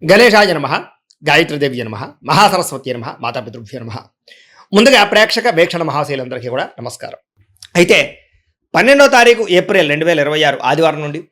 గణేశాయ నమః, గాయత్రీదేవి నమః, మహాసరస్వతి నమః, మాతాపితృభ్యో నమః. ముందుగా ప్రేక్షక వీక్షణ మహాశైలందరికీ కూడా నమస్కారం. అయితే 12వ తారీఖు ఏప్రిల్ 2026 ఆదివారం నుండి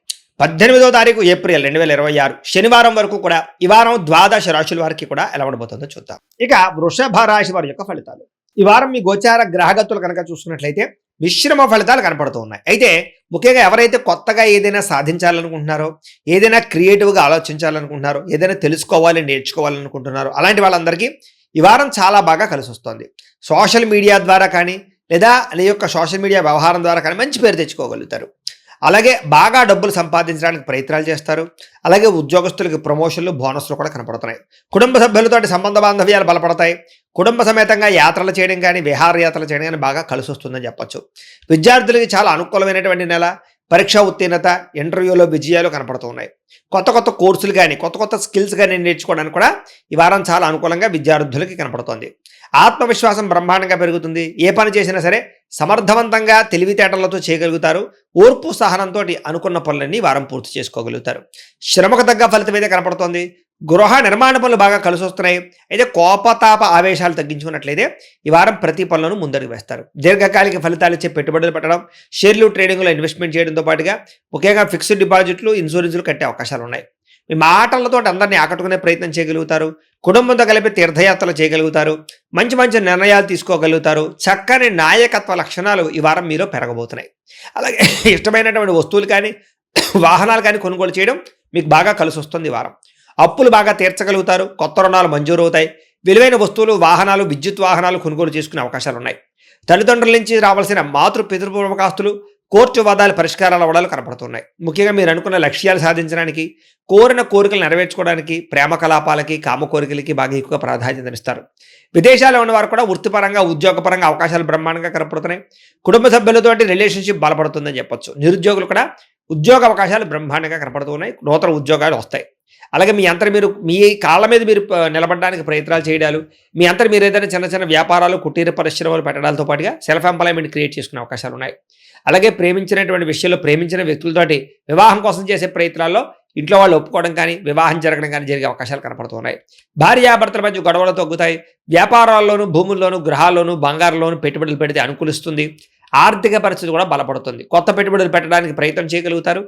18వ తారీఖు ఏప్రిల్ 2026 శనివారం వరకు కూడా ఈ వారం ద్వాదశ రాశుల వారికి కూడా ఎలా ఉండబోతుందో చూద్దాం. ఇక వృషభ రాశి వారి యొక్క ఫలితాలు. ఈ వారం మీ గోచార గ్రహగతులు కనుక చూసుకున్నట్లయితే మిశ్రమ ఫలితాలు కనపడుతూ ఉన్నాయి. అయితే ముఖ్యంగా ఎవరైతే కొత్తగా ఏదైనా సాధించాలనుకుంటున్నారో, ఏదైనా క్రియేటివ్గా ఆలోచించాలనుకుంటున్నారో, ఏదైనా తెలుసుకోవాలి నేర్చుకోవాలనుకుంటున్నారో అలాంటి వాళ్ళందరికీ ఈ వారం చాలా బాగా కలిసి వస్తుంది. సోషల్ మీడియా ద్వారా కానీ లేదా ఈ యొక్క సోషల్ మీడియా వ్యవహారం ద్వారా కానీ మంచి పేరు తెచ్చుకోగలుగుతారు. అలాగే బాగా డబ్బులు సంపాదించడానికి ప్రయత్నాలు చేస్తారు. అలాగే ఉద్యోగస్తులకి ప్రమోషన్లు బోనస్లు కూడా కనపడుతున్నాయి. కుటుంబ సభ్యులతోటి సంబంధ బాంధవ్యాలు బలపడతాయి. కుటుంబ సమేతంగా యాత్రలు చేయడం కానీ విహారయాత్రలు చేయడం కానీ బాగా కలిసి వస్తుందని చెప్పొచ్చు. విద్యార్థులకి చాలా అనుకూలమైనటువంటి నెల. పరీక్షా ఉత్తీర్ణత, ఇంటర్వ్యూలో విజయాలు కనపడుతూ ఉన్నాయి. కొత్త కొత్త కోర్సులు కానీ కొత్త కొత్త స్కిల్స్ కానీ నేర్చుకోవడానికి కూడా ఈ వారం చాలా అనుకూలంగా విద్యార్థులకి కనపడుతోంది. ఆత్మవిశ్వాసం బ్రహ్మాండంగా పెరుగుతుంది. ఏ పని చేసినా సరే సమర్థవంతంగా తెలివితేటలతో చేయగలుగుతారు. ఓర్పు సహనంతో అనుకున్న పనులన్నీ వారం పూర్తి చేసుకోగలుగుతారు. శ్రమకు తగ్గ ఫలితం అయితే కనపడుతోంది. గృహ నిర్మాణ పనులు బాగా కలిసి వస్తున్నాయి. అయితే కోపతాప ఆవేశాలు తగ్గించుకున్నట్లయితే ఈ వారం ప్రతి పనులను ముందడుగు వేస్తారు. దీర్ఘకాలిక ఫలితాలు ఇచ్చే పెట్టుబడులు పెట్టడం, షేర్లు ట్రేడింగ్లో ఇన్వెస్ట్మెంట్ చేయడంతో పాటుగా ముఖ్యంగా ఫిక్స్డ్ డిపాజిట్లు, ఇన్సూరెన్స్లు కట్టే అవకాశాలు ఉన్నాయి. మీ మాటలతో అందరినీ ఆకట్టుకునే ప్రయత్నం చేయగలుగుతారు. కుటుంబంతో కలిపి తీర్థయాత్రలు చేయగలుగుతారు. మంచి మంచి నిర్ణయాలు తీసుకోగలుగుతారు. చక్కని నాయకత్వ లక్షణాలు ఈ వారం మీలో పెరగబోతున్నాయి. అలాగే ఇష్టమైనటువంటి వస్తువులు కానీ వాహనాలు కానీ కొనుగోలు చేయడం మీకు బాగా కలిసి వస్తుంది. ఈ వారం అప్పులు బాగా తీర్చగలుగుతారు. కొత్త రుణాలు మంజూరు అవుతాయి. విలువైన వస్తువులు, వాహనాలు, విద్యుత్ వాహనాలు కొనుగోలు చేసుకునే అవకాశాలు ఉన్నాయి. తల్లిదండ్రుల నుంచి రావాల్సిన పితృపూర్వకాస్తులు, కోర్టు వాదాల పరిష్కారాల అవడాలు కనపడుతున్నాయి. ముఖ్యంగా మీరు అనుకున్న లక్ష్యాలు సాధించడానికి, కోరిన కోరికలు నెరవేర్చుకోవడానికి, ప్రేమ కలాపాలకి, కామ కోరికలకి బాగా ఎక్కువ ప్రాధాన్యతనిస్తారు. విదేశాల్లో ఉన్నవారు కూడా వృత్తిపరంగా, ఉద్యోగపరంగా అవకాశాలు బ్రహ్మాండంగా కనపడుతున్నాయి. కుటుంబ సభ్యులతోటి రిలేషన్షిప్ బలపడుతుందని చెప్పొచ్చు. నిరుద్యోగులు కూడా ఉద్యోగ అవకాశాలు బ్రహ్మాండంగా కనపడుతూ ఉన్నాయి. నూతన ఉద్యోగాలు వస్తాయి. అలాగే మీ కాళ్ళ మీద మీరు నిలబడడానికి ప్రయత్నాలు చేయడాలు, మీ అంతటి మీరు ఏదైనా చిన్న చిన్న వ్యాపారాలు, కుటీర పరిశ్రమలు పెట్టడాలతో పాటుగా సెల్ఫ్ ఎంప్లాయ్మెంట్ క్రియేట్ చేసుకునే అవకాశాలు ఉన్నాయి. అలాగే ప్రేమించినటువంటి విషయంలో ప్రేమించిన వ్యక్తులతోటి వివాహం కోసం చేసే ప్రయత్నాల్లో ఇంట్లో వాళ్ళు ఒప్పుకోవడం కానీ వివాహం జరగడం కానీ జరిగే అవకాశాలు కనపడుతున్నాయి. భార్యాభర్తల మధ్య గొడవలు తగ్గుతాయి. వ్యాపారాల్లోనూ, భూముల్లోనూ, గృహాల్లోనూ, బంగారంలోనూ పెట్టుబడులు పెడితే అనుకూలిస్తుంది. ఆర్థిక పరిస్థితి కూడా బలపడుతుంది. కొత్త పెట్టుబడులు పెట్టడానికి ప్రయత్నం చేయగలుగుతారు.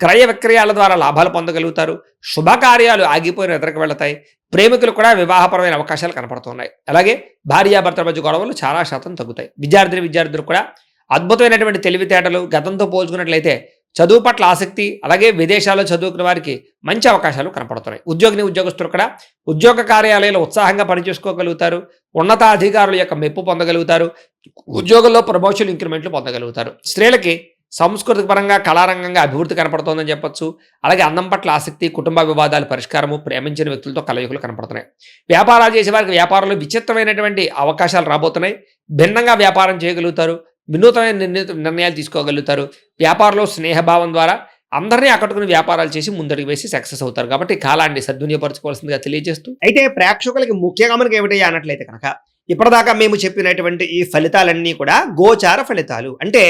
క్రయ విక్రయాల ద్వారా లాభాలు పొందగలుగుతారు. శుభకార్యాలు ఆగిపోయిన ఎదురుకు వెళతాయి. ప్రేమికులు కూడా వివాహపరమైన అవకాశాలు కనపడుతున్నాయి. అలాగే భార్యాభర్తల మధ్య గొడవలు చాలా శాతం తగ్గుతాయి. విద్యార్థులు కూడా అద్భుతమైనటువంటి తెలివితేటలు. గతంతో పోల్చుకున్నట్లయితే చదువు పట్ల ఆసక్తి, అలాగే విదేశాల్లో చదువుకున్న వారికి మంచి అవకాశాలు కనపడుతున్నాయి. ఉద్యోగస్తులు కూడా ఉద్యోగ కార్యాలయాలు ఉత్సాహంగా పనిచేసుకోగలుగుతారు. ఉన్నతాధికారుల యొక్క మెప్పు పొందగలుగుతారు. ఉద్యోగంలో ప్రమోషన్, ఇంక్రిమెంట్లు పొందగలుగుతారు. స్త్రీలకి సాంస్కృతిక పరంగా, కళారంగంగా అభివృద్ధి కనపడుతోందని చెప్పొచ్చు. అలాగే అందం పట్ల ఆసక్తి, కుటుంబ వివాదాలు పరిష్కారము, ప్రేమించిన వ్యక్తులతో కలయికలు కనపడుతున్నాయి. వ్యాపారాలు చేసే వారికి వ్యాపారంలో విచిత్రమైనటువంటి అవకాశాలు రాబోతున్నాయి. భిన్నంగా వ్యాపారం చేయగలుగుతారు. వినూతమైన నిర్ణయాలు తీసుకోగలుగుతారు. వ్యాపారంలో స్నేహభావం ద్వారా అందరినీ ఆకట్టుకుని వ్యాపారాలు చేసి ముందడుగు వేసి సక్సెస్ అవుతారు. కాబట్టి కాలాన్ని సద్వినియోగపరచుకోవాల్సిందిగా తెలియజేస్తూ, అయితే ప్రేక్షకులకి ముఖ్యంగా మనకి ఏమిటి అన్నట్లయితే కనుక ఇప్పటిదాకా మేము చెప్పినటువంటి ఈ ఫలితాలన్నీ కూడా గోచార ఫలితాలు. అంటే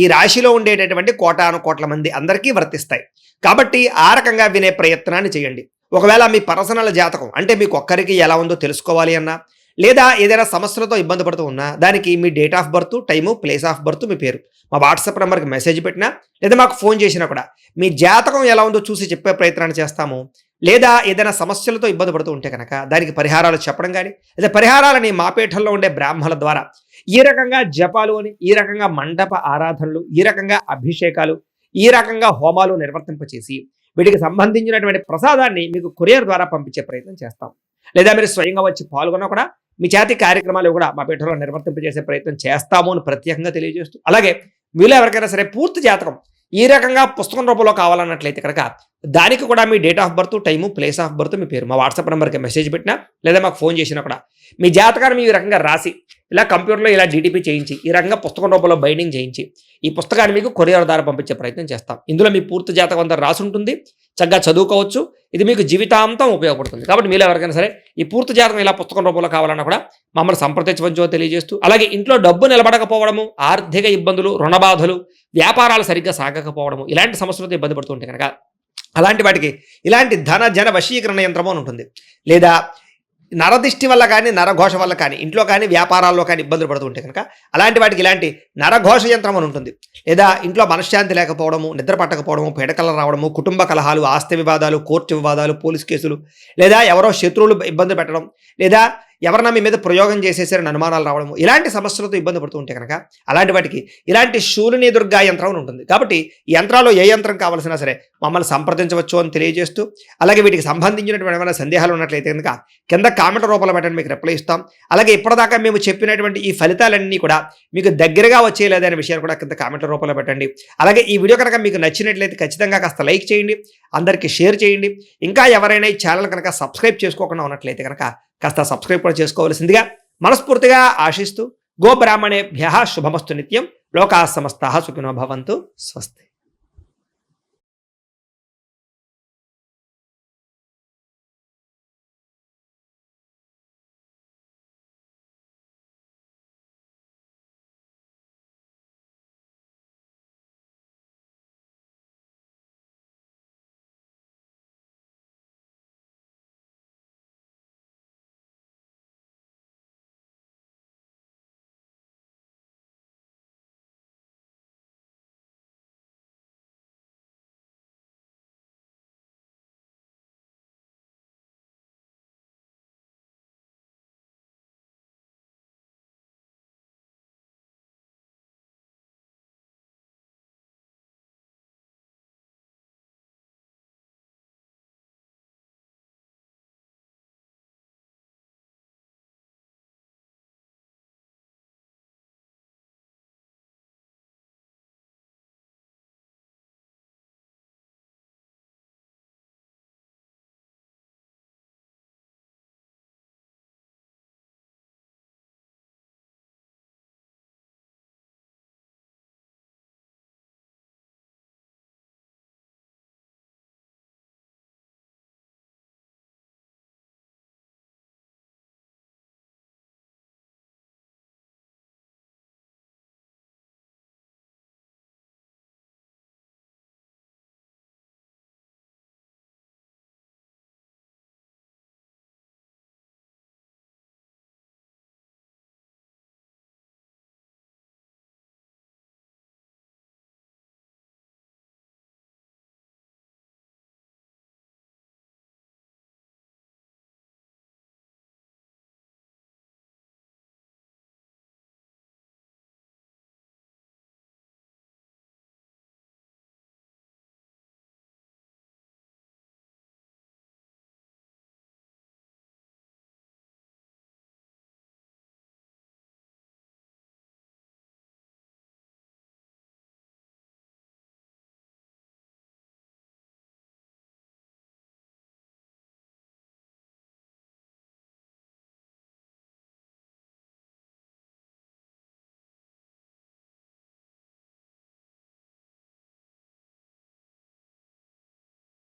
ఈ రాశిలో ఉండేటటువంటి కోటాను కోట్ల మంది అందరికీ వర్తిస్తాయి. కాబట్టి ఆ రకంగా వినే ప్రయత్నాన్ని చేయండి. ఒకవేళ మీ పర్సనల్ జాతకం అంటే మీకు ఒక్కరికి ఎలా ఉందో తెలుసుకోవాలి అన్నా, లేదా ఏదైనా సమస్యలతో ఇబ్బంది పడుతూ ఉన్నా దానికి మీ date of birth, time, place of birth, మీ పేరు మా వాట్సాప్ నెంబర్కి మెసేజ్ పెట్టినా లేదా మాకు ఫోన్ చేసినా కూడా మీ జాతకం ఎలా ఉందో చూసి చెప్పే ప్రయత్నాన్ని చేస్తాము. లేదా ఏదైనా సమస్యలతో ఇబ్బంది పడుతూ ఉంటే కనుక దానికి పరిహారాలు చెప్పడం కానీ, లేదా పరిహారాలని మా పీఠంలో ఉండే బ్రాహ్మణుల ద్వారా ఈ రకంగా జపాలు అని, ఈ రకంగా మండప ఆరాధనలు, ఈ రకంగా అభిషేకాలు, ఈ రకంగా హోమాలు నిర్వర్తింపచేసి వీటికి సంబంధించినటువంటి ప్రసాదాన్ని మీకు కొరియర్ ద్వారా పంపించే ప్రయత్నం చేస్తాం. లేదా మీరు స్వయంగా వచ్చి పాల్గొన్నా కూడా మీ చేతి కార్యక్రమాలు కూడా మా పీఠంలో నిర్వర్తింపజేసే ప్రయత్నం చేస్తాము అని ప్రత్యేకంగా తెలియజేస్తూ, అలాగే మీలో ఎవరికైనా సరే పూర్తి జాతకం ఈ రకంగా పుస్తకం రూపంలో కావాలన్నట్లయితే కనుక దానికి కూడా మీ date of birth, time, place of birth, మీ పేరు మా వాట్సాప్ నెంబర్కి మెసేజ్ పెట్టినా లేదా మాకు ఫోన్ చేసినా కూడా మీ జాతకాన్ని ఈ రకంగా రాసి ఇలా కంప్యూటర్లో ఇలా డీటీపీ చేయించి ఈ రకంగా పుస్తకం రూపంలో బైండింగ్ చేయించి ఈ పుస్తకాన్ని మీకు కొరియర్ ద్వారా పంపించే ప్రయత్నం చేస్తాం. ఇందులో మీ పూర్తి జాతకం అంతా రాసి ఉంటుంది. చక్కగా చదువుకోవచ్చు. ఇది మీకు జీవితాంతం ఉపయోగపడుతుంది. కాబట్టి మీరు ఎవరికైనా సరే ఈ పూర్తి జాతకం ఇలా పుస్తకం రూపంలో కావాలన్నా కూడా మమ్మల్ని సంప్రదించవచ్చో తెలియజేస్తూ, అలాగే ఇంట్లో డబ్బు నిలబడకపోవడము, ఆర్థిక ఇబ్బందులు, రుణబాధలు, వ్యాపారాలు సరిగ్గా సాగకపోవడము, ఇలాంటి సమస్యలతో ఇబ్బంది పడుతుంటే కనుక అలాంటి వాటికి ఇలాంటి ధన జన వశీకరణ యంత్రము అని ఉంటుంది. లేదా నరదిష్టి వల్ల కానీ నరఘోష వల్ల కానీ ఇంట్లో కానీ వ్యాపారాల్లో కానీ ఇబ్బందులు పడుతూ ఉంటే కనుక అలాంటి వాటికి ఇలాంటి నరఘోష యంత్రం అని ఉంటుంది. లేదా ఇంట్లో మనశ్శాంతి లేకపోవడము, నిద్ర పట్టకపోవడము, పీడకలు రావడము, కుటుంబ కలహాలు, ఆస్తి వివాదాలు, కోర్టు వివాదాలు, పోలీస్ కేసులు, లేదా ఎవరో శత్రువులు ఇబ్బంది పెట్టడం, లేదా ఎవరన్నా మీ మీద ప్రయోగం చేసేసారని అనుమానాలు రావడము, ఇలాంటి సమస్యలతో ఇబ్బంది పడుతూ ఉంటే కనుక అలాంటి వాటికి ఇలాంటి శూలిని దుర్గా యంత్రం అని ఉంటుంది. కాబట్టి ఈ యంత్రాల్లో ఏ యంత్రం కావాల్సినా సరే మమ్మల్ని సంప్రదించవచ్చు అని తెలియజేస్తూ, అలాగే వీటికి సంబంధించినటువంటి ఏమైనా సందేహాలు ఉన్నట్లయితే కనుక కింద కామెంట్ రూపంలో పెట్టండి, మీకు రిప్లై ఇస్తాం. అలాగే ఇప్పటిదాకా మేము చెప్పినటువంటి ఈ ఫలితాలన్నీ కూడా మీకు దగ్గరగా వచ్చేయలేదనే విషయాన్ని కూడా కింద కామెంట్ రూపంలో పెట్టండి. అలాగే ఈ వీడియో కనుక మీకు నచ్చినట్లయితే ఖచ్చితంగా కాస్త లైక్ చేయండి, అందరికీ షేర్ చేయండి. ఇంకా ఎవరైనా ఈ ఛానల్ కనుక సబ్స్క్రైబ్ చేసుకోకుండా ఉన్నట్లయితే కనుక కాస్త సబ్స్క్రైబ్ కూడా చేసుకోవాల్సిందిగా మనస్ఫూర్తిగా ఆశిస్తూ, గోబ్రాహ్మణేభ్యః శుభమస్తు నిత్యం, లోకాః సమస్తాః సుఖినో భవంతు. స్వస్తి.